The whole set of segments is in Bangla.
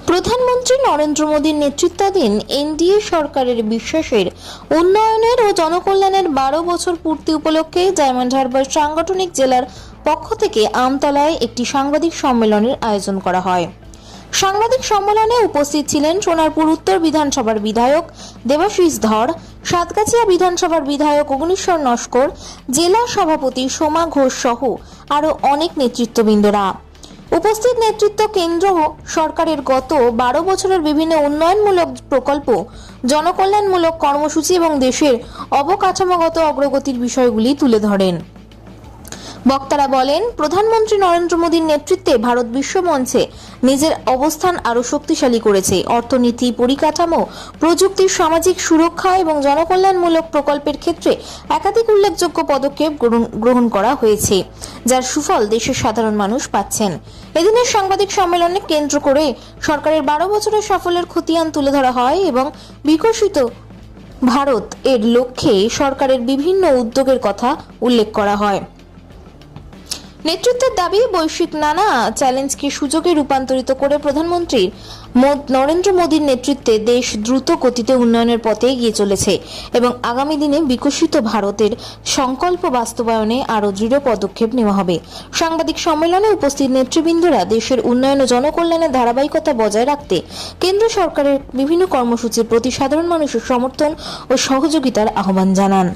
প্রধানমন্ত্রী নরেন্দ্র মোদীর নেতৃত্বাধীন এনডিএ সরকারের বিশ্বাসের উন্নয়নের ও জনকল্যাণের 12 বছর পূর্তি উপলক্ষে ডায়মন্ড হারবার সাংগঠনিক জেলার পক্ষ থেকে আমতলায় একটি সাংবাদিক সম্মেলনের আয়োজন করা হয়। সাংবাদিক সম্মেলনে উপস্থিত ছিলেন সোনারপুর উত্তর বিধানসভার বিধায়ক দেবাশিস ধর, সাতগাছিয়া বিধানসভার বিধায়ক অগ্নিশ্বর নস্কর, জেলা সভাপতি সোমা ঘোষ সহ আরও অনেক নেতৃত্ববৃন্দরা। উপস্থিত নেতৃত্ব কেন্দ্র সরকারের গত 12 বছরের বিভিন্ন উন্নয়নমূলক প্রকল্প, জনকল্যাণমূলক কর্মসূচি এবং দেশের অবকাঠামোগত অগ্রগতির বিষয়গুলি তুলে ধরেন। বক্তারা বলেন, প্রধানমন্ত্রী নরেন্দ্র মোদীর নেতৃত্বে ভারত বিশ্ব মঞ্চে নিজের অবস্থান আরও শক্তিশালী করেছে। অর্থনীতি, পরিকাঠামো, প্রযুক্তি, সামাজিক সুরক্ষা এবং জনকল্যাণমূলক প্রকল্পের ক্ষেত্রে একাধিক উল্লেখযোগ্য পদক্ষেপ গ্রহণ করা হয়েছে, যার সুফল দেশের সাধারণ মানুষ পাচ্ছেন। এদিনের সাংবাদিক সম্মেলনে কেন্দ্র করে সরকারের 12 বছরের সাফল্যের খতিয়ান তুলে ধরা হয় এবং বিকশিত ভারত এর লক্ষ্যে সরকারের বিভিন্ন উদ্যোগের কথা উল্লেখ করা হয়। নেতৃত্বের দাবি, বৈশ্বিক নানা চ্যালেঞ্জকে সুযোগে রূপান্তরিত করে প্রধানমন্ত্রী নরেন্দ্র মোদীর নেতৃত্বে দেশ দ্রুত গতিতে উন্নয়নের পথে এগিয়ে চলেছে এবং আগামী দিনে বিকশিত ভারতের সংকল্প বাস্তবায়নে আরও দৃঢ় পদক্ষেপ নেওয়া হবে। সাংবাদিক সম্মেলনে উপস্থিত নেতৃবৃন্দরা দেশের উন্নয়ন ও জনকল্যাণের ধারাবাহিকতা বজায় রাখতে কেন্দ্র সরকারের বিভিন্ন কর্মসূচির প্রতি সাধারণ মানুষের সমর্থন ও সহযোগিতার আহ্বান জানান।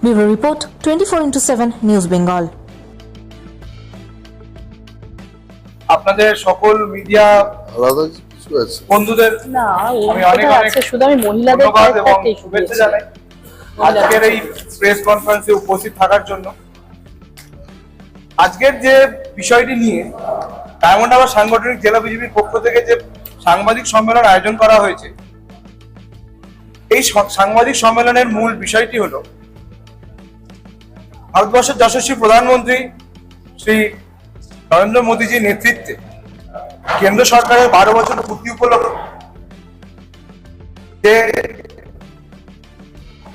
Bureau report 24x7 news Bengal. আপনাদের সকল মিডিয়া বন্ধুদের আমি অনেক শুধু আমি মহিলাদের ধন্যবাদ এবং শুভেচ্ছা জানাই আজকের এই প্রেস কনফারেন্সে উপস্থিত থাকার জন্য। আজকের যে বিষয়টি নিয়ে ডায়মন্ড হারবার সাংগঠনিক জেলা বিজেপির পক্ষ থেকে যে সাংবাদিক সম্মেলন আয়োজন করা হয়েছে, এই সাংবাদিক সম্মেলনের মূল বিষয়টি হলো ভারতবর্ষের যশস্বী প্রধানমন্ত্রী শ্রী নরেন্দ্র মোদীজির নেতৃত্বে কেন্দ্র সরকারের 12 বছর পূর্তি উপলক্ষে যে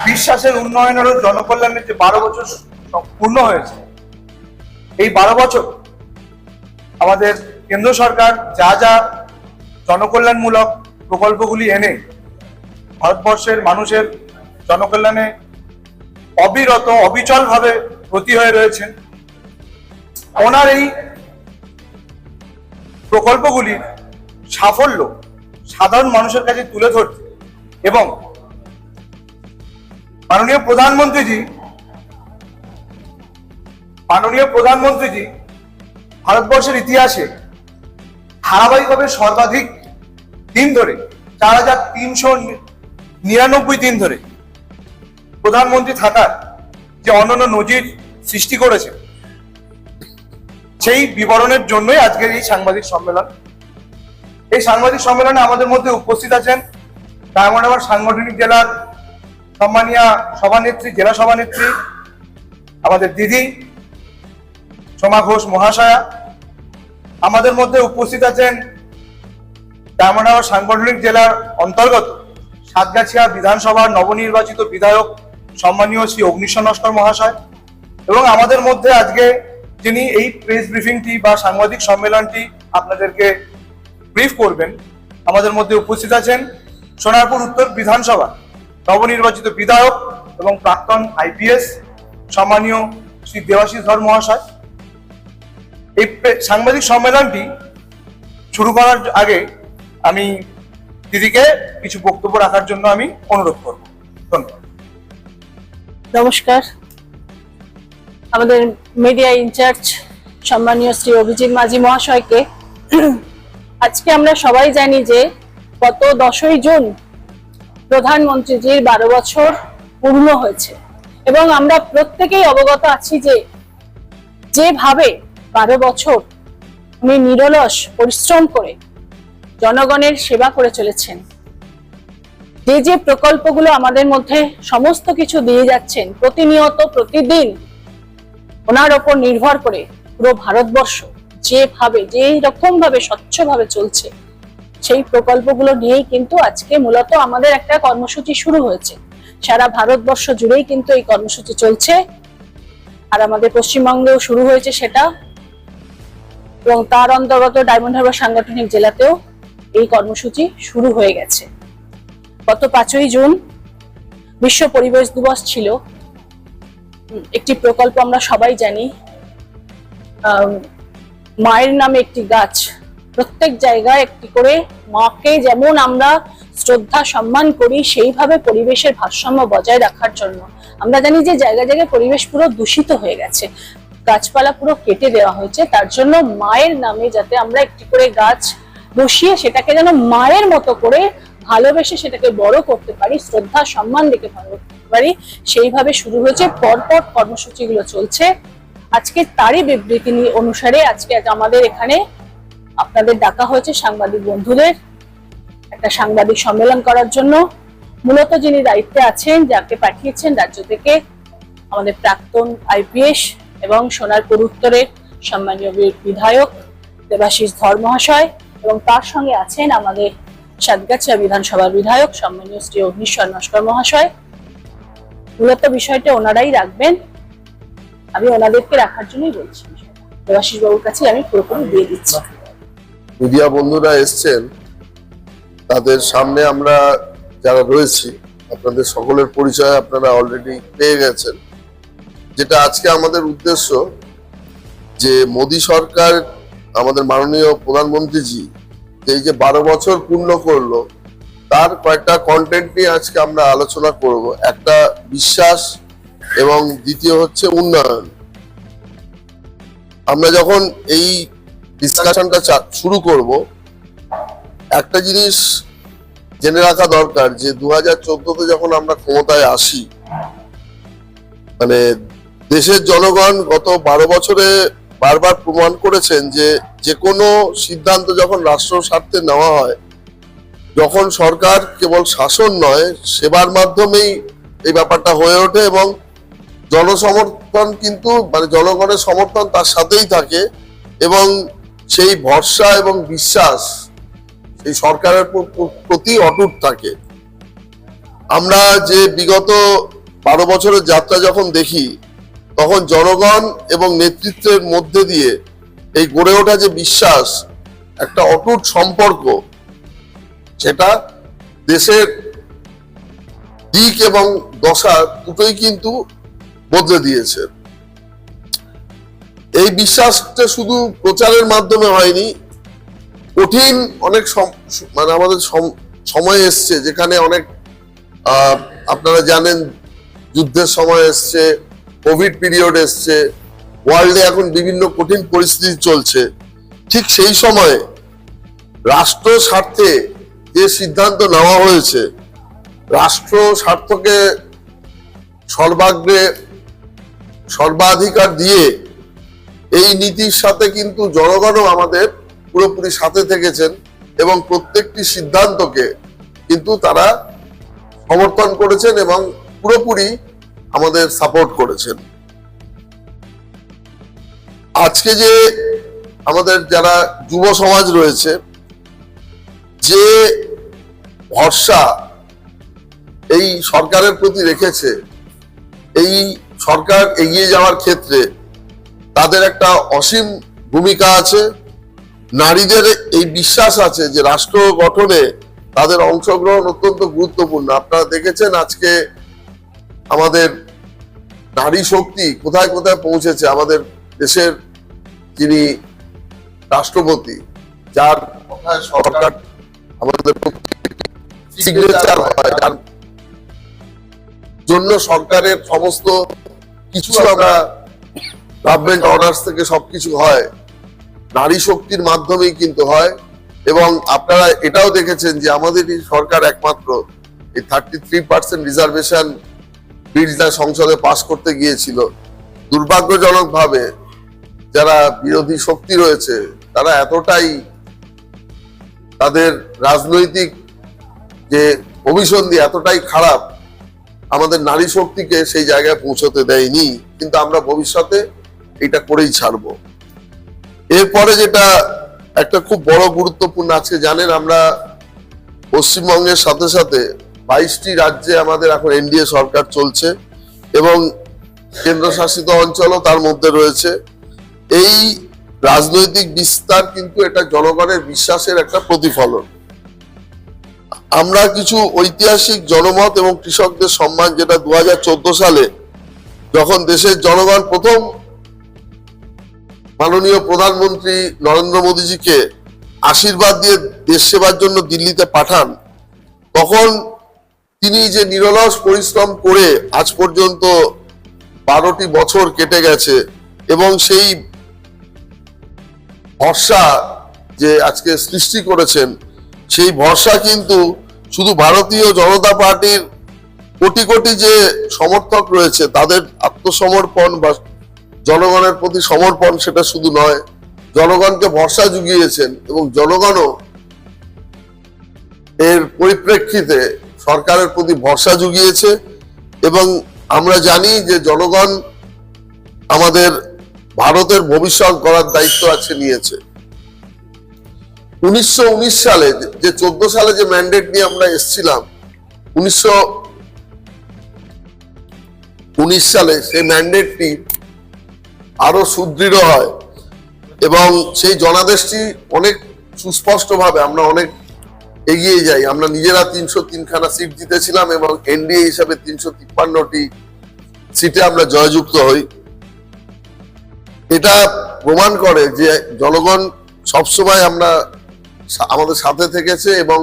বিশ্বাসের উন্নয়নের ও জনকল্যাণের যে 12 বছর পূর্ণ হয়েছে, এই 12 বছর আমাদের কেন্দ্র সরকার যা যা জনকল্যাণমূলক প্রকল্পগুলি এনে ভারতবর্ষের মানুষের জনকল্যাণে অবিরত অবিচলভাবে ব্রতী হয়ে রয়েছেন, ওনার এই প্রকল্পগুলির সাফল্য সাধারণ মানুষের কাছে তুলে ধরতে এবং মাননীয় প্রধানমন্ত্রীজি ভারতবর্ষের ইতিহাসে ধারাবাহিকভাবে সর্বাধিক দিন ধরে 4399 দিন ধরে প্রধানমন্ত্রী থাকার যে অনন্য নজির সৃষ্টি করেছে, সেই বিবরণের জন্যই আজকের এই সাংবাদিক সম্মেলন। এই সাংবাদিক সম্মেলনে আমাদের মধ্যে উপস্থিত আছেন ডায়মন্ড হারবার সাংগঠনিক জেলার সম্মানীয় সভানেত্রী, জেলা সভানেত্রী আমাদের দিদি সোমা ঘোষ মহাশয়া। আমাদের মধ্যে উপস্থিত আছেন ডায়মন্ড হারবার সাংগঠনিক জেলার অন্তর্গত সাতগাছিয়া বিধানসভার নবনির্বাচিত বিধায়ক সম্মানীয় শ্রী অগ্নিশ্বর নস্কর মহাশয়। এবং আমাদের মধ্যে আজকে যিনি এই প্রেস ব্রিফিংটি বা সাংবাদিক সম্মেলনটি আপনাদেরকে ব্রিফ করবেন, আমাদের মধ্যে উপস্থিত আছেন সোনারপুর উত্তর বিধানসভা নবনির্বাচিত বিধায়ক এবং প্রাক্তন আইপিএস সম্মানীয় শ্রী দেবাশিস ধর মহাশয়। এই সাংবাদিক সম্মেলনটি শুরু করার আগে আমি দিদিকে কিছু বক্তব্য রাখার জন্য আমি অনুরোধ করব। ধন্যবাদ। নমস্কার। আমাদের মিডিয়া ইনচার্জ সম্মানীয় শ্রী অভিজিৎ মাঝি মহাশয়কে, আজকে আমরা সবাই জানি যে গত 10ই জুন প্রধানমন্ত্রীজির 12 বছর পূর্ণ হয়েছে এবং আমরা প্রত্যেকেই অবগত আছি যে যেভাবে 12 বছর উনি নিরলস পরিশ্রম করে জনগণের সেবা করে চলেছেন, যে প্রকল্পগুলো আমাদের মধ্যে সমস্ত কিছু দিয়ে যাচ্ছেন, প্রতিনিয়ত প্রতিদিন ওনার ওপর নির্ভর করে পুরো ভারতবর্ষ যেই রকম ভাবে স্বচ্ছভাবে চলছে, সেই প্রকল্পগুলো নিয়েই কিন্তু আজকে মূলত আমাদের একটা কর্মসূচি শুরু হয়েছে। সারা ভারতবর্ষ জুড়েই কিন্তু এই কর্মসূচি চলছে, আর আমাদের পশ্চিমবঙ্গেও শুরু হয়েছে সেটা, এবং তার অন্তর্গত ডায়মন্ড হারবার সাংগঠনিক জেলাতেও এই কর্মসূচি শুরু হয়ে গেছে। গত 5ই জুন বিশ্ব পরিবেশ দিবস ছিল। একটি প্রকল্প আমরা সবাই জানি, মায়ের নামে একটি গাছ। প্রত্যেক জায়গায় একটি করে মাকে যেমন আমরা শ্রদ্ধা সম্মান করি, সেইভাবে পরিবেশের ভারসাম্য বজায় রাখার জন্য আমরা জানি যে জায়গায় জায়গায় পরিবেশ পুরো দূষিত হয়ে গেছে, গাছপালা পুরো কেটে দেওয়া হয়েছে। তার জন্য মায়ের নামে যাতে আমরা একটি করে গাছ বসিয়ে সেটাকে যেন মায়ের মতো করে ভালোবেসে সেটাকে বড় করতে পারি, শ্রদ্ধা সম্মান রেখে বড় করতে পারি, সেইভাবে শুরু হয়েছে। পরপর কর্মসূচিগুলো চলছে। আজকে তারই বিবৃতি অনুসারে আজকে আমাদের এখানে আপনাদের ডাকা হয়েছে সাংবাদিক বন্ধুদের একটা সাংবাদিক সম্মেলন করার জন্য। মূলত যিনি দায়িত্বে আছেন, যাকে পাঠিয়েছেন রাজ্য থেকে, আমাদের প্রাক্তন আইপিএস এবং সোনারপুর উত্তরের সম্মানীয় বিধায়ক দেবাশিস ধর মহাশয়, এবং তার সঙ্গে আছেন আমাদের সাতগাছিয়া বিধানসভার বিধায়ক সম্মানীয় শ্রী অগ্নিশ্বর নস্কর মহাশয়। মূলত বিষয়টা ওনারাই রাখবেন, আমি ওনাদেরকে রাখার জন্যই বলছি। দেবাশিস বাবুর কাছে আমি পুরোপুরি দিয়ে দিচ্ছি। মিডিয়া বন্ধুরা এসছেন, তাদের সামনে আমরা যারা রয়েছি আপনাদের সকলের পরিচয় আপনারা অলরেডি পেয়ে গেছেন। যেটা আজকে আমাদের উদ্দেশ্য, যে মোদী সরকার, আমাদের মাননীয় প্রধানমন্ত্রীজি এই যে 12 বছর পূর্ণ করলো, তার কয়েকটা কন্টেন্ট নিয়ে আজকে আমরা আলোচনা করব। একটা বিশ্বাস এবং দ্বিতীয় হচ্ছে উন্নয়ন। আমরা যখন এই ডিসকাশনটা শুরু করব, একটা জিনিস জেনে রাখা দরকার যে 2014-তে যখন আমরা ক্ষমতায় আসি, মানে দেশের জনগণ গত 12 বছরে বারবার প্রমাণ করেছেন যে যে কোনো সিদ্ধান্ত যখন রাষ্ট্র স্বার্থে নেওয়া হয়, যখন সরকার কেবল শাসন নয় সেবার মাধ্যমেই এই ব্যাপারটা হয়ে ওঠে, এবং জনসমর্থন কিন্তু মানে জনগণের সমর্থন তার সাথেই থাকে, এবং সেই ভরসা এবং বিশ্বাস এই সরকারের প্রতি অটুট থাকে। আমরা যে বিগত 12 বছরের যাত্রা যখন দেখি, তখন জনগণ এবং নেতৃত্বের মধ্যে দিয়ে এই গড়ে ওঠা যে বিশ্বাস, একটা অটুট সম্পর্ক, সেটা দেশের দিক এবং দশা দুটোই কিন্তু বদলে দিয়েছে। এই বিশ্বাসটা শুধু প্রচারের মাধ্যমে হয়নি, কঠিন অনেক মানে আমাদের সময় এসছে যেখানে অনেক আপনারা জানেন যুদ্ধের সময় এসছে, কোভিড পিরিয়ড এসছে, ওয়ার্ল্ডে এখন বিভিন্ন কঠিন পরিস্থিতি চলছে। ঠিক সেই সময়ে রাষ্ট্র স্বার্থে যে সিদ্ধান্ত নেওয়া হয়েছে, রাষ্ট্র স্বার্থকে সর্বাধিকার দিয়ে এই নীতির সাথে কিন্তু জনগণও আমাদের পুরোপুরি সাথে থেকেছেন, এবং প্রত্যেকটি সিদ্ধান্তকে কিন্তু তারা সমর্থন করেছেন এবং পুরোপুরি আমাদের সাপোর্ট করেছেন। আজকে যে আমাদের যারা যুব সমাজ রয়েছে, যে ভরসা এই সরকারের প্রতি রেখেছে, এই সরকার এগিয়ে যাওয়ার ক্ষেত্রে তাদের একটা অসীম ভূমিকা আছে। নারীদের এই বিশ্বাস আছে যে রাষ্ট্র গঠনে তাদের অংশগ্রহণ অত্যন্ত গুরুত্বপূর্ণ। আপনারা দেখেছেন আজকে আমাদের নারী শক্তি কোথায় কোথায় পৌঁছেছে। আমাদের দেশের যিনি রাষ্ট্রপতি, যার কথায় সরকার আমাদের সিগনেচার হয়, যার জন্য সরকারের সমস্ত কিছু আমরা গভর্নমেন্ট অর্ডার থেকে সবকিছু হয়, নারী শক্তির মাধ্যমেই কিন্তু হয়। এবং আপনারা এটাও দেখেছেন যে আমাদের এই সরকার একমাত্র এই 33% রিজার্ভেশন বিলটা সংসদে পাস করতে গিয়েছিল। দুর্ভাগ্যজনক ভাবে যারা বিরোধী শক্তি রয়েছে তারা এতটাই তাদের রাজনৈতিক যে অভিসন্ধি এতটাই খারাপ, আমাদের নারী শক্তিকে সেই জায়গায় পৌঁছতে দেয়নি। কিন্তু আমরা ভবিষ্যতে এটা করেই ছাড়বো। এরপরে যেটা একটা খুব বড় গুরুত্বপূর্ণ, আজকে জানেন আমরা পশ্চিমবঙ্গের সাথে সাথে 22টি রাজ্যে আমাদের এখন এনডিএ সরকার চলছে, এবং কেন্দ্রশাসিত অঞ্চলও তার মধ্যে রয়েছে। এই রাজনৈতিক বিস্তার কিন্তু এটা জনগণের বিশ্বাসের একটা প্রতিফলন। আমরা কিছু ঐতিহাসিক জনমত এবং কৃষকদের সম্মান, যেটা 2014 সালে যখন দেশের জনগণ প্রথম মাননীয় প্রধানমন্ত্রী নরেন্দ্র মোদীজিকে আশীর্বাদ দিয়ে দেশ সেবার জন্য দিল্লিতে পাঠান, তখন তিনি যে নিরলস পরিশ্রম করে আজ পর্যন্ত 12টি বছর কেটে গেছে, এবং সেই ভরসা যে আজকে সৃষ্টি করেছেন, সেই ভরসা কিন্তু শুধু ভারতীয় জনতা পার্টির কোটি কোটি যে সমর্থক রয়েছে তাদের আত্মসমর্পণ বা জনগণের প্রতি সমর্পণ, সেটা শুধু নয়, জনগণকে ভরসা জুগিয়েছেন এবং জনগণও এর পরিপ্রেক্ষিতে সরকারের প্রতি ভরসা জুগিয়েছে। এবং আমরা জানি যে জনগণ আমাদের ভারতের ভবিষ্যৎ গড়ার দায়িত্ব আছে নিয়েছে। 1919 সালে যে 14 সালে যে ম্যান্ডেট নিয়ে আমরা এসেছিলাম, 1919 সালে সেই ম্যান্ডেটটি আরো সুদৃঢ় হয় এবং সেই জনাদেশটি অনেক সুস্পষ্টভাবে আমরা অনেক এগিয়ে যাই। আমরা নিজেরা 303খানা সিট জিতেছিলাম এবং এনডিএ হিসাবে 353টি সিটে আমরা জয়যুক্ত হই। এটা প্রমাণ করে যে জনগণ সবসময় আমাদের সাথে থেকেছে এবং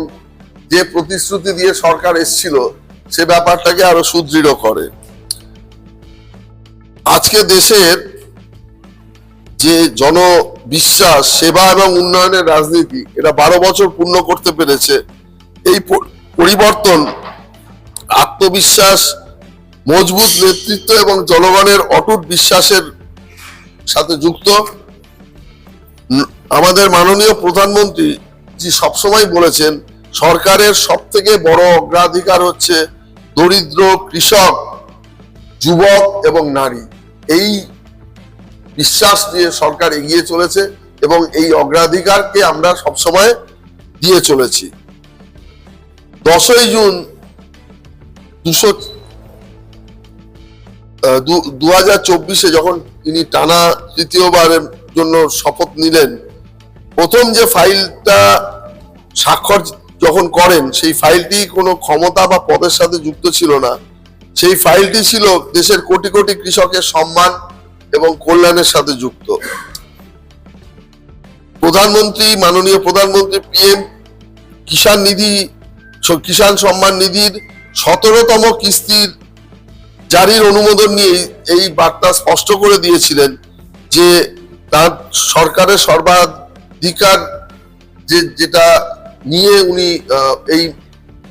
যে প্রতিশ্রুতি দিয়ে সরকার এসেছিল সে ব্যাপারটাকে আরো সুদৃঢ় করে। আজকে দেশের যে জনবিশ্বাস, সেবা এবং উন্নয়নের রাজনীতি, এটা 12 বছর পূর্ণ করতে পেরেছে। এই পরিবর্তন আত্মবিশ্বাস, মজবুত নেতৃত্ব এবং জনগণের অটুট বিশ্বাসের সাথে যুক্ত। আমাদের মাননীয় প্রধানমন্ত্রী জি সবসময় বলেছেন সরকারের সব থেকে বড় অগ্রাধিকার হচ্ছে দরিদ্র, কৃষক, যুবক এবং নারী। এই বিশ্বাস নিয়ে সরকার এগিয়ে চলেছে এবং এই অগ্রাধিকারকে আমরা সবসময় দিয়ে চলেছি। 10ই জুন 2024 যখন তিনি টানা তৃতীয়বারের জন্য শপথ নিলেন, প্রথম যে ফাইলটা স্বাক্ষর যখন করেন, সেই ফাইলটি কোনো ক্ষমতা বা পদের সাথে যুক্ত ছিল না। সেই ফাইলটি ছিল দেশের কোটি কোটি কৃষকের সম্মান এবং কল্যাণের সাথে যুক্ত। মাননীয় প্রধানমন্ত্রী পিএম কিষাণ সম্মান নিধির 17তম কিস্তির জারির অনুমোদন নিয়ে এই বার্তা স্পষ্ট করে দিয়েছিলেন যে তার সরকারের সর্বাধিকার যেটা নিয়ে উনি এই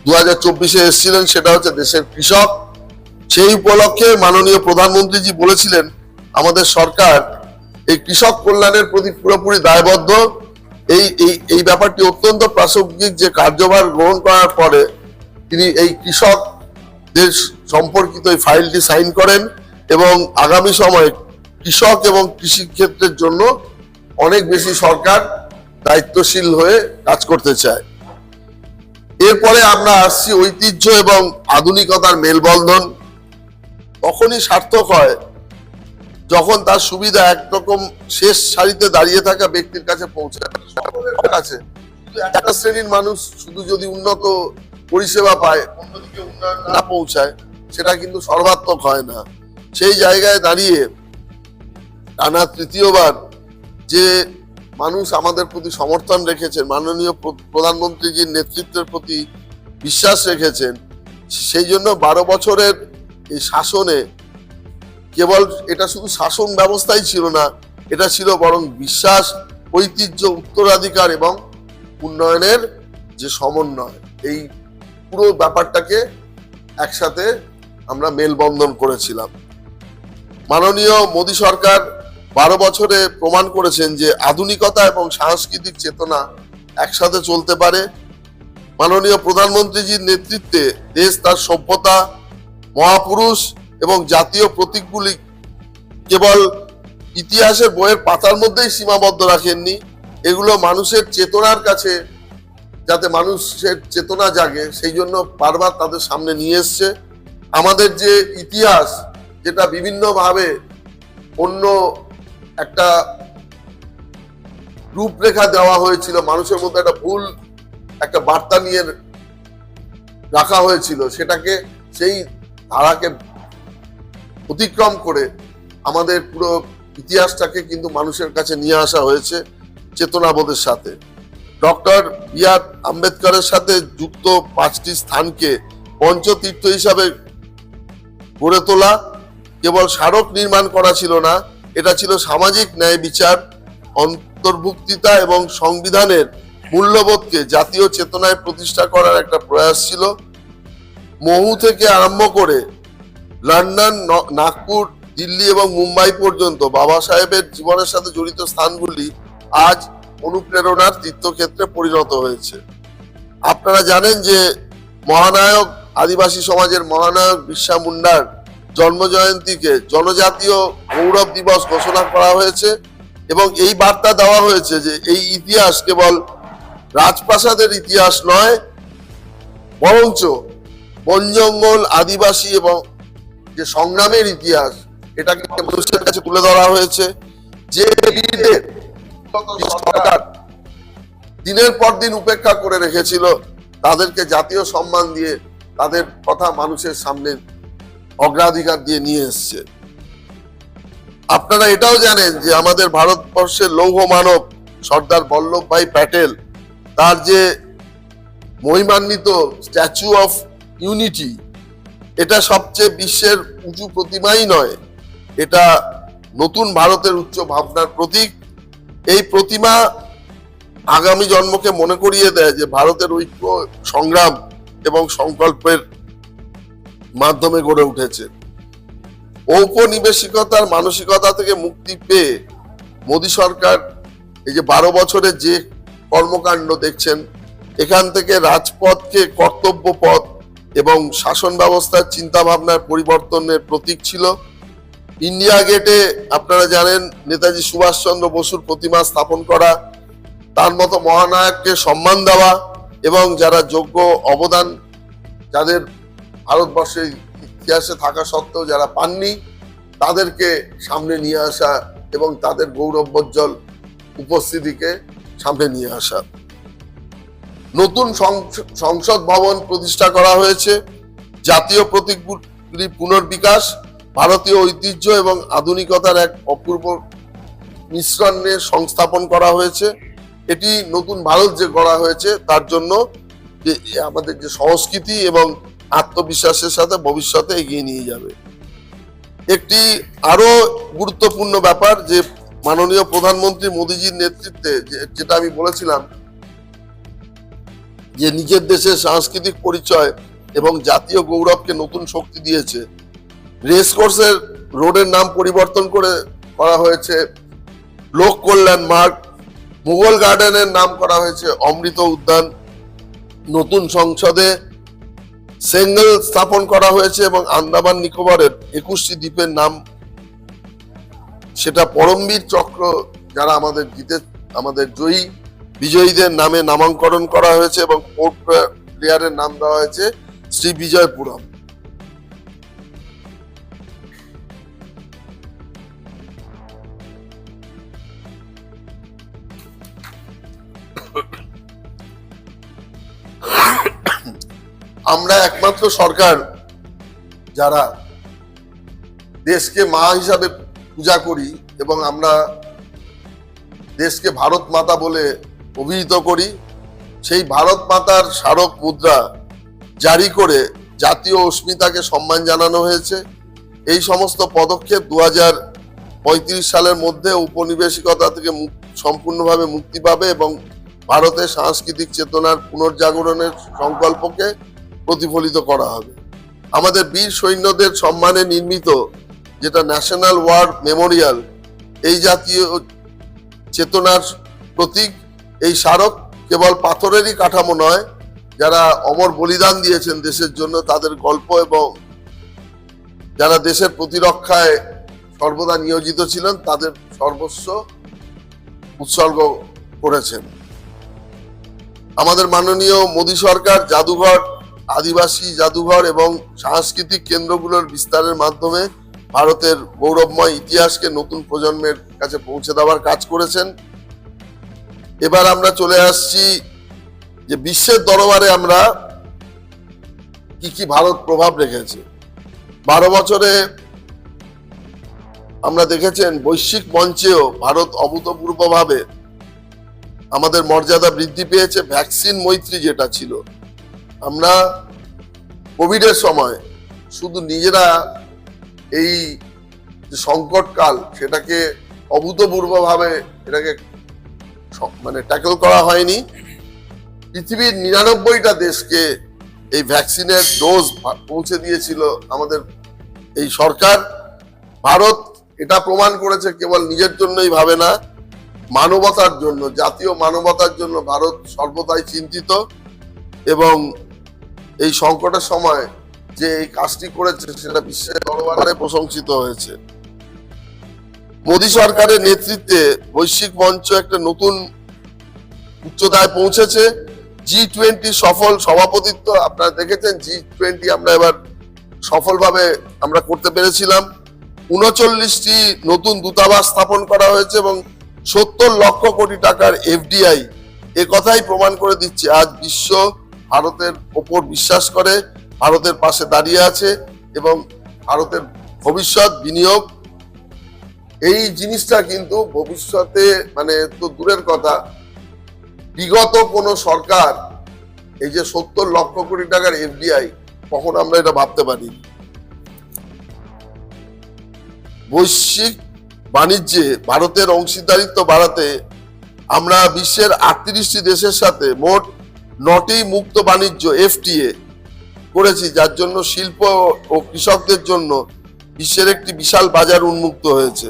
2024 এসেছিলেন, সেটা হচ্ছে দেশের কৃষক। সেই উপলক্ষে মাননীয় প্রধানমন্ত্রীজি বলেছিলেন আমাদের সরকার এই কৃষক কল্যাণের প্রতি পুরোপুরি দায়বদ্ধ। এই ব্যাপারটি অত্যন্ত প্রাসঙ্গিক যে কার্যভার গ্রহণ করার পরে তিনি এই কৃষকদের সম্পর্কিত এই ফাইলটি সাইন করেন এবং আগামী সময়ে কৃষক এবং কৃষি ক্ষেত্রের জন্য অনেক বেশি সরকার দায়িত্বশীল হয়ে কাজ করতে চায়। এরপরে আমরা আসছি ঐতিহ্য এবং আধুনিকতার মেলবন্ধন। তখনই সার্থক হয় যখন তার সুবিধা একরকম শেষ সারিতে দাঁড়িয়ে থাকা ব্যক্তির কাছে পৌঁছায়। একটা শ্রেণীর মানুষ শুধু যদি উন্নত পরিষেবা পায়, অন্যদিকে উন্নয়ন না পৌঁছায়, সেটা কিন্তু সর্বাত্মক হয় না। সেই জায়গায় দাঁড়িয়ে টানা তৃতীয়বার যে মানুষ আমাদের প্রতি সমর্থন রেখেছেন, মাননীয় প্রধানমন্ত্রীজির নেতৃত্বের প্রতি বিশ্বাস রেখেছেন, সেই জন্য 12 বছরের এই শাসনে কেবল এটা শুধু শাসন ব্যবস্থাই ছিল না, এটা ছিল বরং বিশ্বাস, ঐতিহ্য, উত্তরাধিকার এবং উন্নয়নের যে সমন্বয়। এই পুরো ব্যাপারটাকে একসাথে আমরা মেলবন্ধন করেছিলাম। মাননীয় মোদী সরকার 12 বছরে প্রমাণ করেছেন যে আধুনিকতা এবং সাংস্কৃতিক চেতনা একসাথে চলতে পারে। মাননীয় প্রধানমন্ত্রীজির নেতৃত্বে দেশ তার সভ্যতা, মহাপুরুষ এবং জাতীয় প্রতীকগুলি কেবল ইতিহাসের বইয়ের পাতার মধ্যেই সীমাবদ্ধ রাখেননি, এগুলো মানুষের চেতনার কাছে, যাতে মানুষের চেতনা জাগে, সেই জন্য বারবার তাদের সামনে নিয়ে এসছে। আমাদের যে ইতিহাস, যেটা বিভিন্নভাবে অন্য একটা রূপরেখা দেওয়া হয়েছিল, মানুষের মধ্যে একটা ভুল একটা বার্তা নিয়ে রাখা হয়েছিল সেটাকে সেই ধারাকে অতিক্রম করে আমাদের পুরো ইতিহাসটাকে কিন্তু মানুষের কাছে নিয়ে আসা হয়েছে চেতনাবোধের সাথে। ডক্টর বি আর আম্বেদকরের সাথে যুক্ত 5টি স্থানকে পঞ্চতীর্থ হিসাবে গড়ে তোলা কেবল স্মারক নির্মাণ করা ছিল না, এটা ছিল সামাজিক ন্যায় বিচার, অন্তর্ভুক্তিতা এবং সংবিধানের মূল্যবোধকে জাতীয় চেতনায় প্রতিষ্ঠা করার একটা প্রয়াস ছিল। মহু থেকে আরম্ভ করে লন্ডন, নাগপুর, দিল্লি এবং মুম্বাই পর্যন্ত বাবা সাহেবের জীবনের সাথে জড়িত স্থানগুলি আজ অনুপ্রেরণার তীর্থক্ষেত্রে পরিণত হয়েছে। আপনারা জানেন যে মহানায়ক, আদিবাসী সমাজের মহানায়ক বিরসা মুন্ডার জন্মজয়ন্তীকে জনজাতীয় গৌরব দিবস ঘোষণা করা হয়েছে এবং এই বার্তা দেওয়া হয়েছে যে এই ইতিহাস কেবল রাজপ্রাসাদের ইতিহাস নয়, বরঞ্চ বন জঙ্গল, আদিবাসী এবং যে সংগ্রামের ইতিহাস, এটাকে মানুষের কাছে তুলে ধরা হয়েছে। যে বীরদের সরকার দিনের পর দিন উপেক্ষা করে রেখেছিল, তাদেরকে জাতীয় সম্মান দিয়ে তাদের কথা মানুষের সামনে অগ্রাধিকার দিয়ে নিয়ে এসছে। আপনারা এটাও জানেন যে আমাদের ভারতবর্ষের লৌহ মানব সর্দার বল্লভভাই প্যাটেল, তার যে মহিমান্বিত স্ট্যাচু অফ ইউনিটি, এটা সবচেয়ে বিশ্বের উঁচু প্রতিমাই নয়, এটা নতুন ভারতের উচ্চ ভাবনার প্রতীক। এই প্রতিমা আগামী জন্মকে মনে করিয়ে দেয় যে ভারতের ঐক্য, সংগ্রাম এবং সংকল্পের মাধ্যমে গড়ে উঠেছে। ঔপনিবেশিকতার মানসিকতা থেকে মুক্তি পেয়ে মোদী সরকার এই যে 12 বছরের যে কর্মকাণ্ড দেখছেন, এখান থেকে রাজপথকে কর্তব্য পথ এবং শাসন ব্যবস্থার চিন্তা ভাবনার পরিবর্তনের প্রতীক ছিল। ইন্ডিয়া গেটে আপনারা জানেন নেতাজি সুভাষচন্দ্র বসুর প্রতিমা স্থাপন করা, তার মতো মহানায়ককে সম্মান দেওয়া এবং যারা যোগ্য অবদান, যাদের ভারতবর্ষের ইতিহাসে থাকা সত্ত্বেও যারা পাননি, তাদেরকে সামনে নিয়ে আসা এবং তাদের গৌরবোজ্জ্বল উপস্থিতিকে সামনে নিয়ে আসা। নতুন সংসদ ভবন প্রতিষ্ঠা করা হয়েছে। জাতীয় প্রতীকগুলি পুনর্বিকাশ, ভারতীয় ঐতিহ্য এবং আধুনিকতার এক অপূর্ব মিশ্রণে সংস্থাপন করা হয়েছে। এটি নতুন ভারত যে গড়া হয়েছে, তার জন্য যে আমাদের যে সংস্কৃতি এবং আত্মবিশ্বাসের সাথে ভবিষ্যতে এগিয়ে নিয়ে যাবে। একটি আরো গুরুত্বপূর্ণ ব্যাপার যে মাননীয় প্রধানমন্ত্রী মোদীজির নেতৃত্বে, যেটা আমি বলেছিলাম যে নিজের দেশের সাংস্কৃতিক পরিচয় এবং জাতীয় গৌরবকে নতুন শক্তি দিয়েছে। রেস কোর্সের রোডের নাম পরিবর্তন করা হয়েছে লোক কল্যাণ মার্গ, মুঘল গার্ডেনের নাম করা হয়েছে অমৃত উদ্যান, নতুন সংসদে সেঙ্গল স্থাপন করা হয়েছে এবং আন্দামান নিকোবরের 21টি দ্বীপের নাম, সেটা পরমবীর চক্র যারা আমাদের জয়ী বিজয়ীদের নামে নামাঙ্করণ করা হয়েছে এবং পোর্ট ব্লেয়ারের নাম দেওয়া হয়েছে শ্রী বিজয়পুরম। আমরা একমাত্র সরকার যারা দেশকে মা হিসাবে পূজা করি এবং আমরা দেশকে ভারত মাতা বলে অভিহিত করি। সেই ভারত মাতার স্মারক মুদ্রা জারি করে জাতীয় অস্মিতাকে সম্মান জানানো হয়েছে। এই সমস্ত পদক্ষেপ 2035 সালের মধ্যে উপনিবেশিকতা থেকে সম্পূর্ণভাবে মুক্তি পাবে এবং ভারতের সাংস্কৃতিক চেতনার পুনর্জাগরণের সংকল্পকে প্রতিফলিত করা হবে। আমাদের বীর সৈন্যদের সম্মানে নির্মিত যেটা ন্যাশনাল ওয়ার মেমোরিয়াল, এই জাতীয় চেতনার প্রতীক। এই স্মারক কেবল পাথরেরই কাঠামো নয়, যারা অমর বলিদান দিয়েছেন দেশের জন্য, তাদের গল্প এবং যারা দেশের প্রতিরক্ষায় সর্বদা নিয়োজিত ছিলেন, তাদের সর্বস্ব উৎসর্গ করেছেন। আমাদের মাননীয় মোদী সরকার জাদুঘর, আদিবাসী জাদুঘর এবং সাংস্কৃতিক কেন্দ্রগুলোর বিস্তারের মাধ্যমে ভারতের গৌরবময় ইতিহাসকে নতুন প্রজন্মের কাছে পৌঁছে দেওয়ার কাজ করেছেন। এবার আমরা চলে আসছি যে বিশ্বের দরবারে আমরা কি কি ভারত প্রভাব রেখেছে। 12 বছরে আমরা দেখেছেন বৈশ্বিক মঞ্চেও ভারত অভূতপূর্বভাবে আমাদের মর্যাদা বৃদ্ধি পেয়েছে। ভ্যাকসিন মৈত্রী যেটা ছিল, আমরা কোভিডের সময় শুধু নিজেরা এই যে সংকটকাল সেটাকে অভূতপূর্বভাবে এটাকে মানে ট্যাকল করা হয়নি, পৃথিবীর 99টা দেশকে এই ভ্যাকসিনের ডোজ পৌঁছে দিয়েছিল আমাদের এই সরকার। ভারত এটা প্রমাণ করেছে কেবল নিজের জন্যই ভাবে না, মানবতার জন্য, জাতীয় মানবতার জন্য ভারত সর্বদাই চিন্তিত। এবং এই সংকটের সময় যে এই কাজটি করেছে সেটা বিশ্বের দরবারে প্রশংসিত হয়েছে। মোদী সরকারের নেতৃত্বে বৈশ্বিক মঞ্চ একটা নতুন উচ্চতায় পৌঁছেছে। G20 সফল সভাপতিত্ব, আপনারা দেখেছেন G20 আমরা এবার সফলভাবে আমরা করতে পেরেছিলাম। 39টি নতুন দূতাবাস স্থাপন করা হয়েছে এবং 70 লক্ষ কোটি টাকার FDI এ কথাই প্রমাণ করে দিচ্ছে আজ বিশ্ব ভারতের ওপর বিশ্বাস করে, ভারতের পাশে দাঁড়িয়ে আছে এবং ভারতের ভবিষ্যৎ বিনিয়োগ এই জিনিসটা কিন্তু ভবিষ্যতে মানে তো দূরের কথা, বিগত কোন সরকার এই যে 70 লক্ষ কোটি টাকার FDI কখন আমরা এটা ভাবতে পারি। বৈশ্বিক বাণিজ্যে ভারতের অংশীদারিত্ব বাড়াতে আমরা বিশ্বের 38টি দেশের সাথে মোট 9টি মুক্ত বাণিজ্য FTA করেছি, যার জন্য শিল্প ও কৃষকদের জন্য বিশ্বের একটি বিশাল বাজার উন্মুক্ত হয়েছে।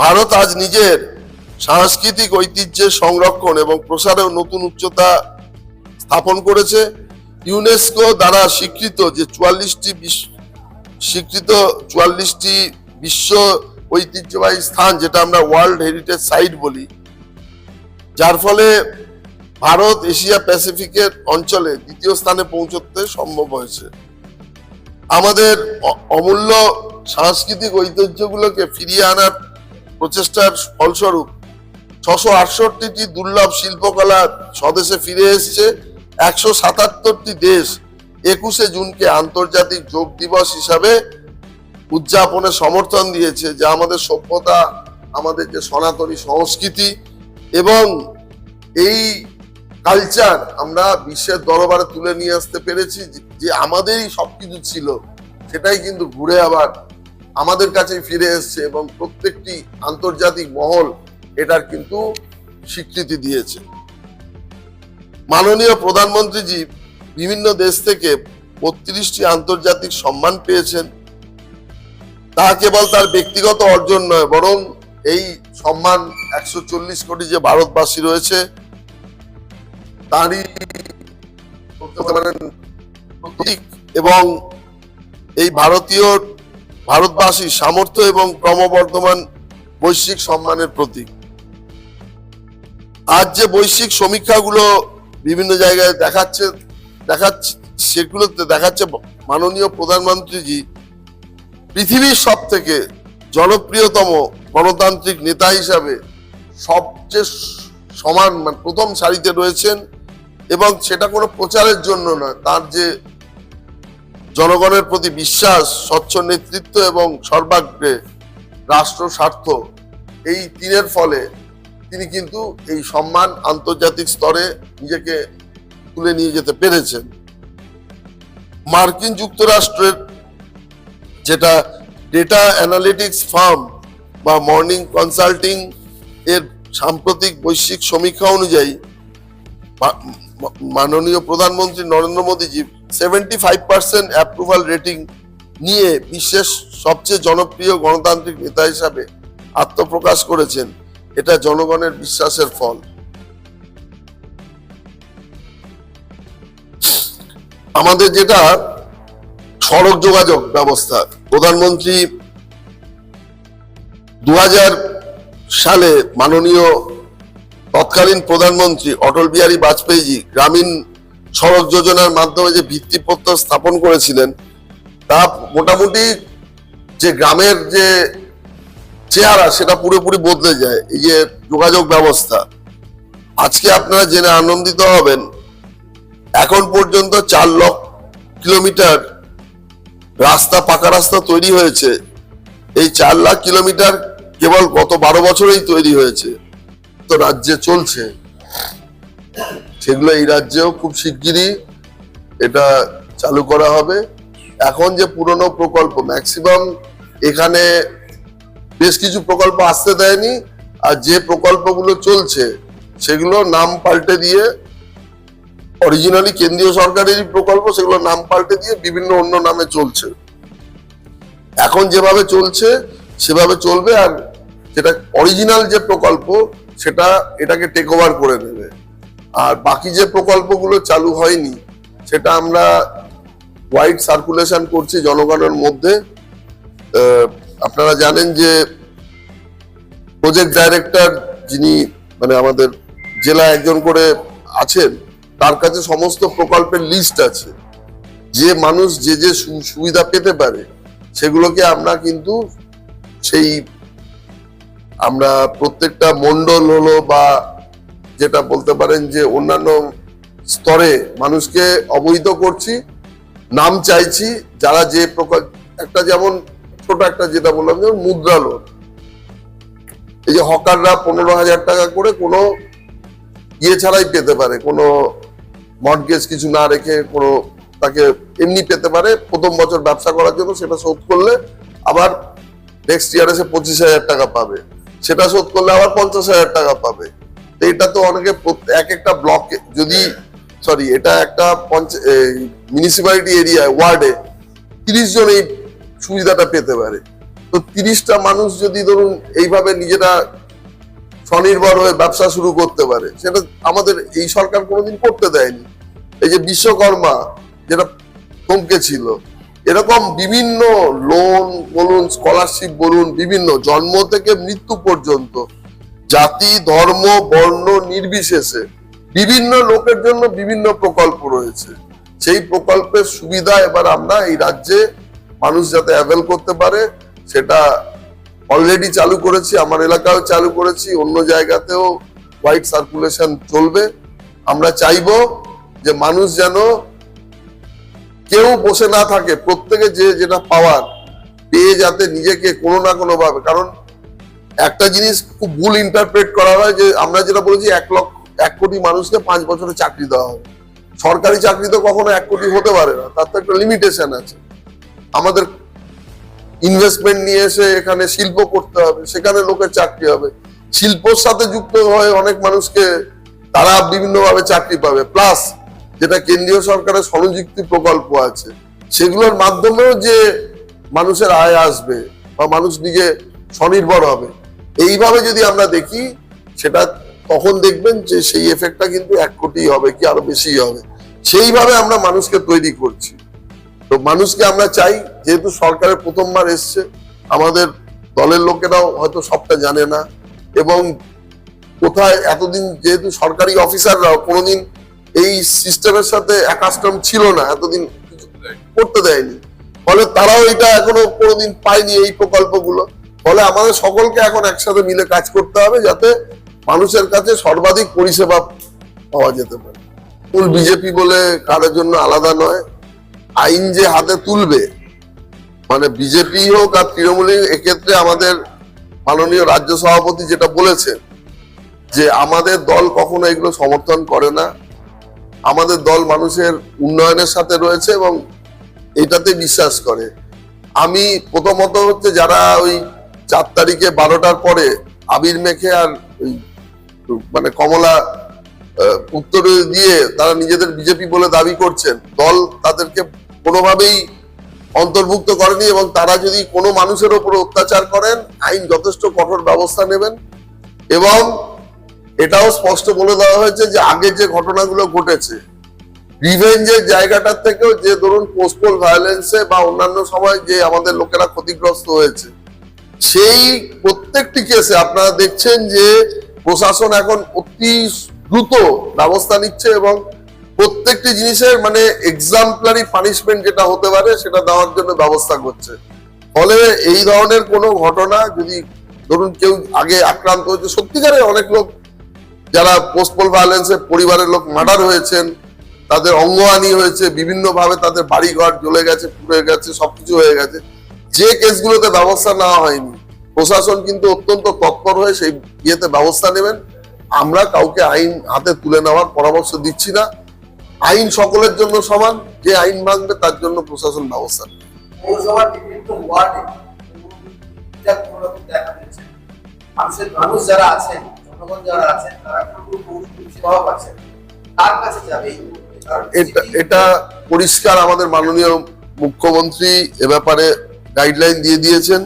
ভারত আজ নিজের সাংস্কৃতিক ঐতিহ্যের সংরক্ষণ এবং প্রসারেও নতুন উচ্চতা স্থাপন করেছে। ইউনেস্কো দ্বারা স্বীকৃত যে 44টি বিশ্ব ঐতিহ্যবাহী স্থান, যেটা আমরা ওয়ার্ল্ড হেরিটেজ সাইট বলি, যার ফলে ভারত এশিয়া প্যাসিফিকের অঞ্চলে 2য় স্থানে পৌঁছতে সম্ভব হয়েছে। আমাদের অমূল্য সাংস্কৃতিক ঐতিহ্যগুলোকে ফিরিয়ে আনার প্রচেষ্টার ফলস্বরূপ 668টি দুর্লভ শিল্পকলা স্বদেশে ফিরে এসেছে। 177টি দেশ 21শে জুনকে আন্তর্জাতিক যোগ দিবস হিসাবে উদযাপনে সমর্থন দিয়েছে, যা আমাদের সভ্যতা, আমাদের যে সনাতনী সংস্কৃতি এবং এই কালচার আমরা বিশ্বের দরবারে তুলে নিয়ে আসতে পেরেছি। যে আমাদেরই সবকিছু ছিল সেটাই কিন্তু ঘুরে আবার আমাদের কাছেই ফিরে এসছে এবং প্রত্যেকটি আন্তর্জাতিক মহল এটার কিন্তু স্বীকৃতি দিয়েছে। মাননীয় প্রধানমন্ত্রীজি বিভিন্ন দেশ থেকে 32টি আন্তর্জাতিক সম্মান পেয়েছেন। তা কেবল তার ব্যক্তিগত অর্জন নয়, বরং এই সম্মান 140 কোটি যে ভারতবাসী রয়েছে তারই প্রতীক এবং এই ভারতবাসী সামর্থ্য এবং ক্রমবর্ধমান বৈশ্বিক সম্মানের প্রতীক। আজ যে বৈশ্বিক সমীক্ষাগুলো বিভিন্ন জায়গায় দেখাচ্ছে সেগুলোতে দেখাচ্ছে মাননীয় প্রধানমন্ত্রীজি পৃথিবীর সব থেকে জনপ্রিয়তম গণতান্ত্রিক নেতা হিসাবে সবচেয়ে সমান মানে প্রথম সারিতে রয়েছেন। এবং সেটা কোনো প্রচারের জন্য নয়, তার যে জনগণের প্রতি বিশ্বাস, স্বচ্ছ নেতৃত্ব এবং সর্বাগ্রে রাষ্ট্র স্বার্থ, এই তিনের ফলে তিনি কিন্তু এই সম্মান আন্তর্জাতিক স্তরে নিজেকে তুলে নিয়ে যেতে পেরেছেন। মার্কিন যুক্তরাষ্ট্রের যেটা ডেটা অ্যানালিটিক্স ফার্ম বা মর্নিং কনসাল্টিং এর সাম্প্রতিক বৈশ্বিক সমীক্ষা অনুযায়ী মাননীয় প্রধানমন্ত্রী নরেন্দ্র মোদীজি 75% অ্যাপ্রুভাল রেটিং নিয়ে বিশ্বের সবচেয়ে জনপ্রিয় গণতান্ত্রিক নেতা হিসাবে আত্মপ্রকাশ করেছেন। এটা জনগণের বিশ্বাসের ফল। আমাদের যেটা সড়ক যোগাযোগ ব্যবস্থা, প্রধানমন্ত্রী 2000 সালে মাননীয় তৎকালীন প্রধানমন্ত্রী অটল বিহারী বাজপেয়ীজি গ্রামীণ সড়ক যোজনার মাধ্যমে যে ভিত্তিপ্রস্তর স্থাপন করেছিলেন, তা মোটামুটি যে গ্রামের যে চেহারা সেটা পুরোপুরি বদলে যায়। এই যে যোগাযোগ ব্যবস্থা, আজকে আপনারা জেনে আনন্দিত হবেন, এখন পর্যন্ত 4 লক্ষ কিলোমিটার রাস্তা, পাকা রাস্তা তৈরি হয়েছে। এই 4 লাখ কিলোমিটার কেবল গত 12 বছরেই তৈরি হয়েছে, তো রাজ্যে চলছে। সেগুলো এই রাজ্যেও খুব শিগগিরই এটা চালু করা হবে। এখন যে পুরনো প্রকল্প ম্যাক্সিমাম, এখানে বেশ কিছু প্রকল্প আসতে দেয়নি, আর যে প্রকল্পগুলো চলছে সেগুলো নাম পাল্টে দিয়ে, অরিজিনালি কেন্দ্রীয় সরকারেরই প্রকল্প, সেগুলো নাম পাল্টে দিয়ে বিভিন্ন অন্য নামে চলছে। এখন যেভাবে চলছে সেভাবে চলবে, আর যেটা অরিজিনাল যে প্রকল্প সেটা এটাকে টেক ওভার করে নেবে। আর বাকি যে প্রকল্পগুলো চালু হয়নি সেটা আমরা ওয়াইড সার্কুলেশন করছি জনগণের মধ্যে। আপনারা জানেন যে প্রজেক্ট ডাইরেক্টর যিনি মানে আমাদের জেলায় একজন করে আছেন, তার কাছে সমস্ত প্রকল্পের লিস্ট আছে। যে মানুষ যে যে সুবিধা পেতে পারে সেগুলোকে আমরা কিন্তু আমরা প্রত্যেকটা মন্ডল হলো বা যেটা বলতে পারেন যে অন্যান্য স্তরে মানুষকে অবহিত করছি, নাম চাইছি। যারা যে প্রকল্প, একটা যেমন ছোট একটা যেটা বললাম যেমন মুদ্রা লোন, এই যে হকাররা 15,000 টাকা করে কোনো ইয়ে ছাড়াই পেতে পারে, কোনো মর্টগেজ কিছু না রেখে কোনো তাকে এমনি পেতে পারে প্রথম বছর ব্যবসা করার জন্য। সেটা শোধ করলে আবার নেক্সট ইয়ার এসে 25,000 টাকা পাবে, সেটা শোধ করলে আবার 50,000 টাকা পাবে। তো এটা তো অনেকে এক একটা ব্লকে যদি এটা একটা মিউনিসিপ্যালিটি এরিয়ায় ওয়ার্ডে 30 জন এই সুবিধাটা পেতে পারে। তো 30টা মানুষ যদি ধরুন এইভাবে নিজেরা স্বনির্ভর হয়ে ব্যবসা শুরু করতে পারে, সেটা আমাদের এই সরকার কোনোদিন করতে দেয়নি। এই যে বিশ্বকর্মা যেটা থমকে ছিল, এরকম বিভিন্ন লোন বলুন, স্কলারশিপ বলুন, বিভিন্ন জন্ম থেকে মৃত্যু পর্যন্ত জাতি, ধর্ম, বর্ণ নির্বিশেষে বিভিন্ন লোকের জন্য বিভিন্ন প্রকল্প রয়েছে। সেই প্রকল্পের সুবিধা এবার আমরা এই রাজ্যে মানুষ যাতে অ্যাভেল করতে পারে সেটা অলরেডি চালু করেছি, আমার এলাকায় চালু করেছি, অন্য জায়গাতেও ওয়াইড সার্কুলেশন চলবে। আমরা চাইবো যে মানুষ যেন কেউ বসে না থাকে, প্রত্যেকে যে যেটা পাওয়ার পেয়ে যাতে নিজেকে কোনো না কোনো ভাবে, কারণ একটা জিনিস খুব ভুল ইন্টারপ্রেট করা হয় যে আমরা যেটা বলেছি 1 কোটি মানুষকে 5 বছরে চাকরি দেওয়া হবে। সরকারি চাকরি তো কখনো 1 কোটি হতে পারে না, তার তো একটা লিমিটেশন আছে। আমাদের ইনভেস্টমেন্ট নিয়ে এসে এখানে শিল্প করতে হবে, সেখানে লোকের চাকরি হবে। শিল্পর সাথে যুক্ত হয়ে অনেক মানুষকে তারা বিভিন্নভাবে চাকরি পাবে। প্লাস যেটা কেন্দ্রীয় সরকারের স্বনিযুক্তি প্রকল্প আছে, সেগুলোর মাধ্যমেও যে মানুষের আয় আসবে বা মানুষ নিজে স্বনির্ভর হবে, এইভাবে যদি আমরা দেখি সেটা তখন দেখবেন যে সেই এফেক্টটা কিন্তু 1 কোটি হবে কি আরো বেশি হবে। সেইভাবে আমরা মানুষকে তৈরি করছি। তো মানুষকে আমরা চাই, যেহেতু সরকারের প্রথমবার এসছে, আমাদের দলের লোকেরাও হয়তো সবটা জানে না, এবং কোথায় এতদিন যেহেতু সরকারি অফিসাররাও কোনোদিন এই সিস্টেমের সাথে অ্যাকাস্টম ছিল না, এতদিন করতে দেয়নি, ফলে তারাও এটা এখনো কোনোদিন পায়নি এই প্রকল্পগুলো। ফলে আমাদের সকলকে এখন একসাথে মিলে কাজ করতে হবে যাতে মানুষের কাছে সর্বাধিক পরিষেবা পাওয়া যেতে পারে। বিজেপি বলে কারোর জন্য আলাদা নয়, আইন যে হাতে তুলবে, মানে বিজেপি হোক আর তৃণমূল, এক্ষেত্রে আমাদের মাননীয় রাজ্য সভাপতি যেটা বলেছেন যে আমাদের দল কখনো এগুলো সমর্থন করে না, আমাদের দল মানুষের উন্নয়নের সাথে রয়েছে এবং এটাতে বিশ্বাস করে। আমি প্রথমত হচ্ছে যারা ওই 4 তারিখে 12টার পরে আবির মেখে আর ওই মানে কমলা উত্তর দিয়ে তারা নিজেদের বিজেপি বলে দাবি করছেন, দল তাদেরকে কোনোভাবেই অন্তর্ভুক্ত করেনি, এবং তারা যদি কোনো মানুষের উপর অত্যাচার করেন আইন যথেষ্ট কঠোর ব্যবস্থা নেবেন। এবং এটাও স্পষ্ট বলে দেওয়া হয়েছে যে আগে যে ঘটনাগুলো ঘটেছে রিভেঞ্জের জায়গাটার থেকেও, যে ধরুন পোস্টাল ভায়োলেন্সে বা অন্যান্য সময় যে আমাদের লোকেরা ক্ষতিগ্রস্ত হয়েছে, সেই প্রত্যেকটি কেসে আপনারা দেখছেন যে প্রশাসন এখন অতি দ্রুত ব্যবস্থা নিচ্ছে এবং প্রত্যেকটি জিনিসের মানে এক্সাম্পলারি পানিশমেন্ট যেটা হতে পারে সেটা দেওয়ার জন্য ব্যবস্থা করছে। ফলে এই ধরনের কোনো ঘটনা যদি ধরুন কেউ আগে আক্রান্ত হয়েছে, সত্যিকারে অনেক লোক যারা পোস্টাল ভায়োলেন্সে পরিবারের লোক মার্ডার হয়েছেন, তাদের অঙ্গহানি হয়েছে, বিভিন্ন ভাবে তাদের বাড়িঘর জ্বলে গেছে, পুড়ে গেছে, সবকিছু হয়ে গেছে, যে কেসগুলোতে ব্যবস্থা নেওয়া হয়নি, প্রশাসন কিন্তু অত্যন্ত তৎপর হয়ে সেই ইয়েতে ব্যবস্থা নেবেন। আমরা কাউকে আইন হাতে তুলে নেওয়ার পরামর্শ দিচ্ছি না। আইন সকলের জন্য সমান, যে আইন ভাঙবে তার জন্য প্রশাসন ব্যবস্থা নেবে। পৌরসভার বিভিন্ন ওয়ার্ডে এটা কোনো রকম দেখা দিচ্ছে। মানুষ যারা আছেন, জনগণ যারা আছেন, তারা কোনো পরিষেবা পাচ্ছেন, তার কাছে যাবে। এটা পরিষ্কার, আমাদের মাননীয় মুখ্যমন্ত্রী এ ব্যাপারে গাইডলাইন দিয়ে দিয়েছেন।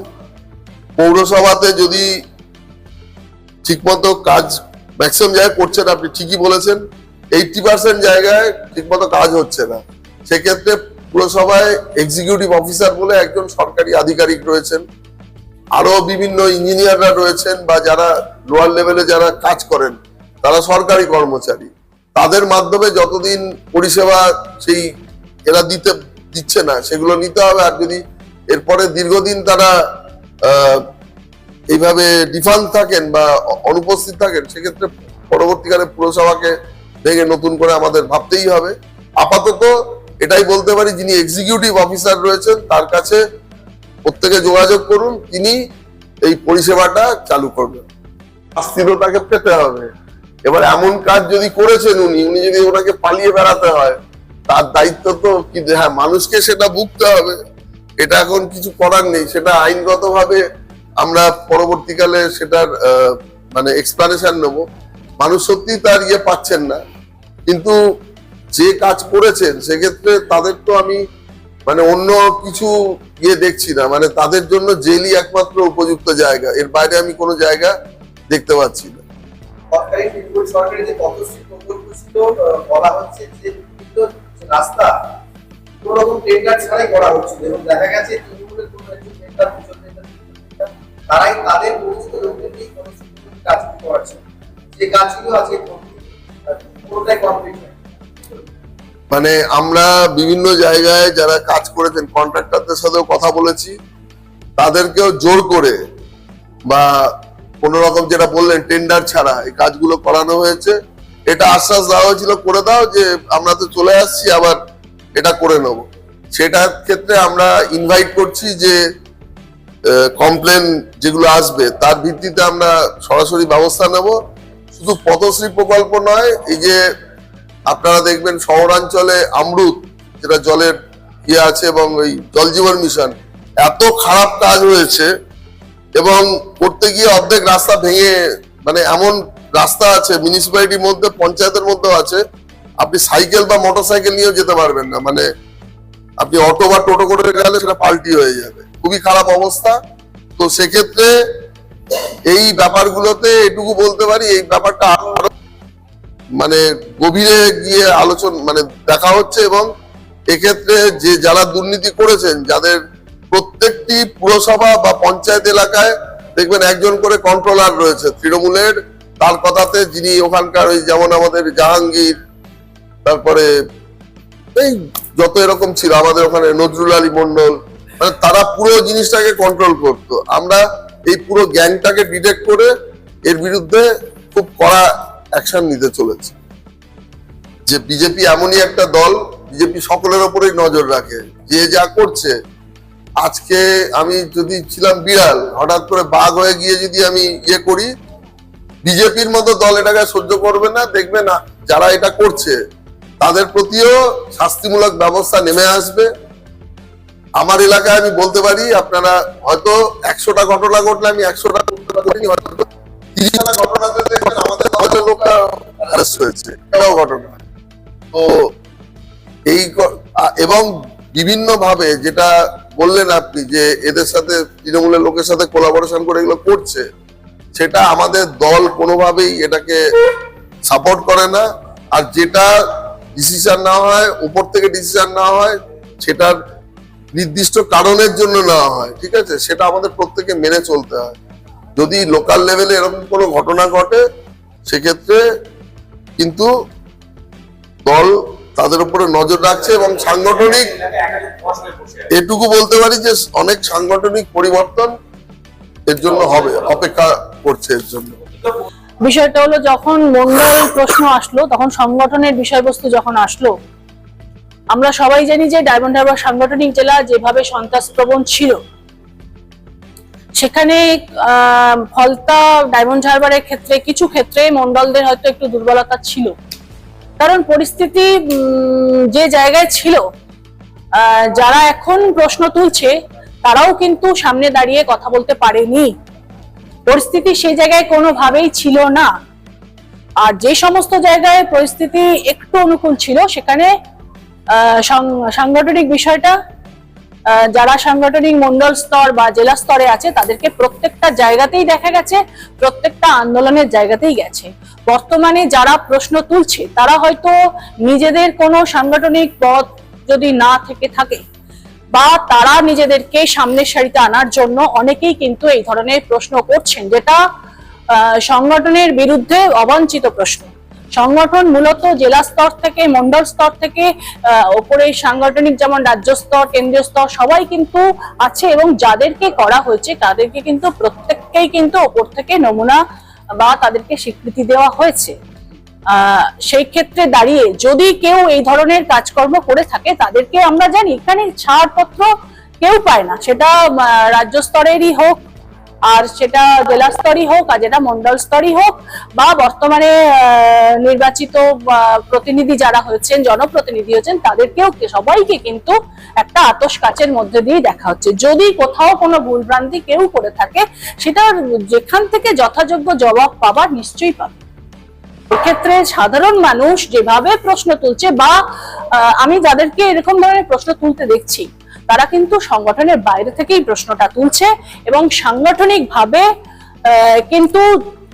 পৌরসভাতে যদি ঠিকমতো কাজ ম্যাক্সিমাম জায়গায় করছেন, আপনি ঠিকই বলেছেন, 80% জায়গায় ঠিকমতো কাজ হচ্ছে না। সেক্ষেত্রে পুরসভায় এক্সিকিউটিভ অফিসার বলে একজন সরকারি আধিকারিক রয়েছেন, আরো বিভিন্ন ইঞ্জিনিয়াররা রয়েছেন, বা যারা লোয়ার লেভেলে যারা কাজ করেন তারা সরকারি কর্মচারী। তাদের মাধ্যমে যতদিন পরিষেবা সেই এরা দিচ্ছে না, সেগুলো নিতে হবে। আর যদি এরপরে দীর্ঘদিন তারা এইভাবে ডিফাল্ট থাকেন বা অনুপস্থিত থাকেন, সেক্ষেত্রে পরবর্তীকালে পুরসভাকে ভেঙে নতুন করে আমাদের ভাবতেই হবে। আপাতত এটাই বলতে পারি, যিনি এক্সিকিউটিভ অফিসার রয়েছেন তার কাছে প্রত্যেকে যোগাযোগ করুন, তিনি এই পরিষেবাটা চালু করবেন। শাস্তিও তাকে পেতে হবে। এবার এমন কাজ যদি করেছেন উনি যদি ওনাকে পালিয়ে বেড়াতে হয়, তার দায়িত্ব তো কি, হ্যাঁ মানুষকে সেটা ভুগতে হবে, এটা এখন কিছু করার নেই। সেটা আইনগতভাবে আমরা পরবর্তীকালে সেটার মানে এক্সপ্লানেশন নেব। মানুষ সত্যি তার ইয়ে পাচ্ছেন না, কিন্তু যে কাজ করেছেন সেক্ষেত্রে তাদের তো আমি মানে অন্য কিছু ইয়ে দেখছি না। মানে তাদের জন্য জেলই একমাত্র উপযুক্ত জায়গা, এর বাইরে আমি কোনো জায়গা দেখতে পাচ্ছি না। সরকারি তৃণমূল সরকারের যে পথশ্রী প্রকল্প ছিল, বলা হচ্ছে যে বিভিন্ন রাস্তা কোনো রকম টেন্ডার ছাড়াই করা হচ্ছিল, এবং দেখা গেছে তৃণমূলের কোনো একজন নেতা, তারাই তাদের পরিচিত লোকদের নিয়ে কাজগুলো করাচ্ছে, যে কাজগুলো আজকে পুরোটাই কমপ্লিট হয়। মানে আমরা বিভিন্ন জায়গায় যারা কাজ করেছেন কন্ট্রাক্টরদের সাথেও কথা বলেছি, তাদেরকেও জোর করে বা কোন রকম যেটা বললেন টেন্ডার ছাড়া এই কাজগুলো করানো হয়েছে। এটা আশ্বাস দেওয়া হয়েছিল, করে দাও, যে আমরা তো চলে আসছি, আবার এটা করে নেব। সেটার ক্ষেত্রে আমরা ইনভাইট করছি যে কমপ্লেন যেগুলো আসবে তার ভিত্তিতে আমরা সরাসরি ব্যবস্থা নেব। শুধু পথশ্রী প্রকল্প নয়, এই যে আপনারা দেখবেন শহরাঞ্চলে অমৃত যেটা জলের ইয়ে আছে, এবং ওই জল জীবন মিশন, এত খারাপ কাজ হয়েছে, এবং করতে গিয়ে অর্ধেক রাস্তা ভেঙে, মানে এমন রাস্তা আছে মিউনিসিপ্যালিটির মধ্যে, পঞ্চায়েতের মধ্যেও আছে, আপনি সাইকেল বা মোটরসাইকেল নিয়েও যেতে পারবেন না। মানে আপনি অটো বা টোটো করে গেলে সেটা পাল্টি হয়ে যাবে, খুবই খারাপ অবস্থা। তো সেক্ষেত্রে এই ব্যাপারগুলোতে এটুকু বলতে পারি, এই ব্যাপারটা আরো মানে গভীরে গিয়ে আলোচনা মানে দেখা হচ্ছে, এবং এক্ষেত্রে যে যারা দুর্নীতি করেছেন, যাদের প্রত্যেকটি পুরসভা বা পঞ্চায়েত এলাকায় দেখবেন একজন করে কন্ট্রোলার রয়েছে তৃণমূলের, তার কথাতে, যিনি ওখানকার ওই যেমন আমাদের জাহাঙ্গীর, তারপরে এই যত এরকম ছিল আমাদের ওখানে নজরুল আলী মন্ডল, মানে তারা পুরো জিনিসটাকে কন্ট্রোল করতো। আমরা এই পুরো গ্যাংটাকে ডিটেক্ট করে এর বিরুদ্ধে খুব কড়া অ্যাকশন নিতে চলেছে। যে বিজেপি এমনই একটা দল, বিজেপি সকলের ওপরেই নজর রাখে, যে যা করছে। আজকে আমি যদি ছিলাম বিড়াল, হঠাৎ করে বাঘ হয়ে গিয়ে যদি আমি ইয়ে করি, বিজেপির মতো দল এটাকে সহ্য করবে না। দেখবে না যারা এটা করছে তাদের প্রতিও শাস্তিমূলক ব্যবস্থা নেমে আসবে। আমার এলাকায় আমি বলতে পারি, আপনারা হয়তো 100টা ঘটনা ঘটলে আমি 100টা করিনি, হয়তো 30টা ঘটনাতে দেখবেন আমাদের হয়তো লোকটা অ্যারেস্ট হয়েছে, এটাও ঘটনা। তো এই এবং বিভিন্ন ভাবে যেটা বললেন আপনি, যে এদের সাথে তৃণমূলের লোকের সাথে কোলাবোরেশন করে এগুলো করছে, সেটা আমাদের দল কোনোভাবেই এটাকে সাপোর্ট করে না। আর যেটা ডিসিশন নেওয়া হয়, উপর থেকে ডিসিশন নেওয়া হয়, সেটার নির্দিষ্ট কারণের জন্য নেওয়া হয়, ঠিক আছে, সেটা আমাদের প্রত্যেকে মেনে চলতে হয়। যদি লোকাল লেভেলে এরকম কোনো ঘটনা ঘটে, সেক্ষেত্রে কিন্তু দল তাদের উপরে নজর রাখছে, এবং সাংগঠনিক এটুকু বলতে পারি যে অনেক সাংগঠনিক পরিবর্তন এর জন্য হবে, অপেক্ষা করছে এর জন্য। বিষয়টা হলো যখন মন্ডল প্রশ্ন আসলো, তখন সংগঠনের বিষয়বস্তু যখন আসলো, আমরা সবাই জানি যে ডায়মন্ড হারবার সাংগঠনিক জেলা যেভাবে সন্ত্রাসপ্রবণ ছিল, সেখানে ফলতা ডায়মন্ড হারবারের ক্ষেত্রে কিছু ক্ষেত্রে মন্ডলদের হয়তো একটু দুর্বলতা ছিল, কারণ পরিস্থিতি যে জায়গায় ছিল, যারা এখন প্রশ্ন তুলছে তারাও কিন্তু সামনে দাঁড়িয়ে কথা বলতে পারেনি। পরিস্থিতি সেই জায়গায় কোনোভাবেই ছিল না। আর যে সমস্ত জায়গায় পরিস্থিতি একটু অনুকূল ছিল, সেখানে সাংগঠনিক বিষয়টা যারা সাংগঠনিক মন্ডল স্তর বা জেলা স্তরে আছে তাদেরকে প্রত্যেকটা জায়গাতেই দেখা গেছে, প্রত্যেকটা আন্দোলনের জায়গাতেই গেছে। বর্তমানে যারা প্রশ্ন তুলছে তারা হয়তো নিজেদের কোনো সাংগঠনিক পদ যদি না থেকে থাকে বা তারা নিজেদেরকে সামনের সারিতে আনার জন্য অনেকেই কিন্তু এই ধরনের প্রশ্ন করছেন, যেটা সংগঠনের বিরুদ্ধে অবাঞ্ছিত প্রশ্ন। সংগঠন মূলত জেলা স্তর থেকে, মন্ডল স্তর থেকে ওপরে সাংগঠনিক যেমন রাজ্য স্তর, কেন্দ্রীয় স্তর সবাই কিন্তু আছে, এবং যাদেরকে করা হয়েছে তাদেরকে কিন্তু প্রত্যেককেই কিন্তু ওপর থেকে নমুনা বা তাদেরকে স্বীকৃতি দেওয়া হয়েছে। সেই ক্ষেত্রে দাঁড়িয়ে যদি কেউ এই ধরনের কাজকর্ম করে থাকে, তাদেরকে আমরা জানি এখানে ছাড়পত্র কেউ পায় না, সেটা রাজ্য স্তরেরই হোক আর সেটা জেলা স্তরই হোক আর যেটা মন্ডল স্তরই হোক, বা বর্তমানে নির্বাচিত প্রতিনিধি যারা হয়েছেন, জনপ্রতিনিধি হয়েছেন, তাদেরকেও সবাইকে কিন্তু একটা আতশ কাচের মধ্যে দিয়ে দেখা হচ্ছে। যদি কোথাও কোনো ভুলভ্রান্তি কেউ করে থাকে, সেটা যেখান থেকে যথাযোগ্য জবাব পাবার নিশ্চয়ই পাবে। এক্ষেত্রে সাধারণ মানুষ যেভাবে প্রশ্ন তুলছে, বা আমি যাদেরকে এরকম ধরনের প্রশ্ন তুলতে দেখছি, তারা কিন্তু সংগঠনের বাইরে থেকেই প্রশ্নটা তুলছে, এবং সাংগঠনিক ভাবে কিন্তু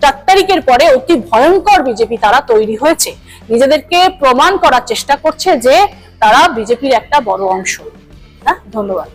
4 তারিখের পরে অতি ভয়ঙ্কর বিজেপি তারা তৈরি হয়েছে, নিজেদেরকে প্রমাণ করার চেষ্টা করছে যে তারা বিজেপির একটা বড় অংশ। ধন্যবাদ।